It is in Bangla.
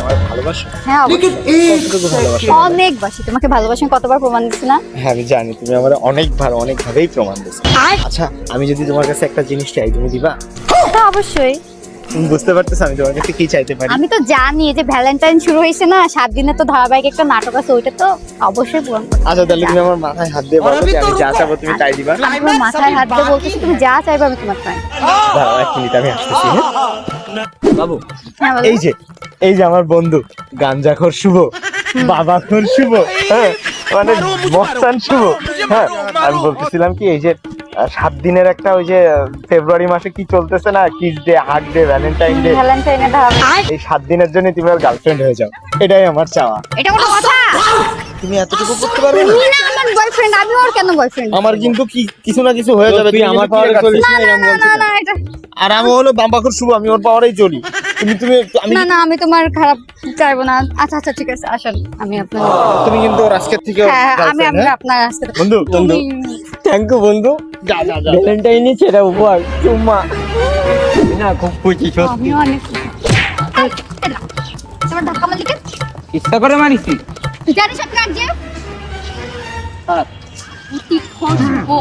আমাকে ভালোবাসো? হ্যাঁ অবশ্যই। কতটুকু ভালোবাসো? অনেক বাসি তোমাকে, ভালোবাসি কতবার প্রমাণ দিচ্ছি না? হ্যাঁ আমি জানি, তুমি আমার অনেকভাবেই প্রমাণ দিচ্ছ। আচ্ছা আমি যদি তোমার কাছে একটা জিনিস চাই, তুমি দিবা? তা অবশ্যই। তুমি বুঝতে পারতেছো আমি তোমার কাছে কি চাইতে পারি? আমি তো জানি যে ভ্যালেন্টাইন শুরু হয়েছে না, 7 দিনে তো ধারাবাহিক একটা নাটক আছে, ওইটা তো অবশ্যই পূরণ করতে আচ্ছা তাহলে তুমি আমার মাথায় হাত দিয়ে বলো যে আমি যা চাবো তুমি তাই দিবা? আমি তোমার মাথায় হাত দিয়ে বলতেছি, তুমি যা চাইবে আমি তোমার চাই। দাঁড়াও 1 মিনিট, আমি আসতেছি। বাবু হ্যাঁ বলো। এই যে আমার বন্ধু গাঞ্জাখোর শুভ, বাবাখোর শুভ, হ্যাঁ মানে মস্তান শুভ। হ্যাঁ আমি বলতেছিলাম কি, এই যে 7 দিনের একটা ওই যে ফেব্রুয়ারি মাসে কি চলতেছে না, kiss day, hug day, Valentine day, ভ্যালেন্টাইনের ধারাবাহিক। এই 7 দিনের জন্য তুমি আমার গার্লফ্রেন্ড হয়ে যাও, এটাই আমার চাওয়া। এটা কোনো কথা? তুমি এতটুকু করতে পারবে না? তুমি না আমার বয়ফ্রেন্ড, আমি ওর কেন বয়ফ্রেন্ড? আমার কিন্তু কিছু না কিছু হয়ে যাবে, তুই আমার পাওয়ারে চলিস না না না না না এটা আর আমি হলো বাম্বাখোর শুভ, আমি ওর পাওয়ারেই চলি। আমি না না, আমি তোমার খারাপ চাইবো না। আচ্ছা আচ্ছা ঠিক আছে, আসেন আমি আপনার। তুমি কিন্তু ওর আজকের থেকে হ্যাঁ আমি আপনার আসতে বন্ধু থ্যাংক ইউ বন্ধু। যা ভ্যালেন্টাইনে ছেড়ে উপহার চুম্মা। আমি না খুব খুশি সত্যি। আমিও অনেক তোমার ধাক্কা মালিকে ইচ্ছা করে মারিছি। জানিস আপনার যে খারাপ। অতি খুশবু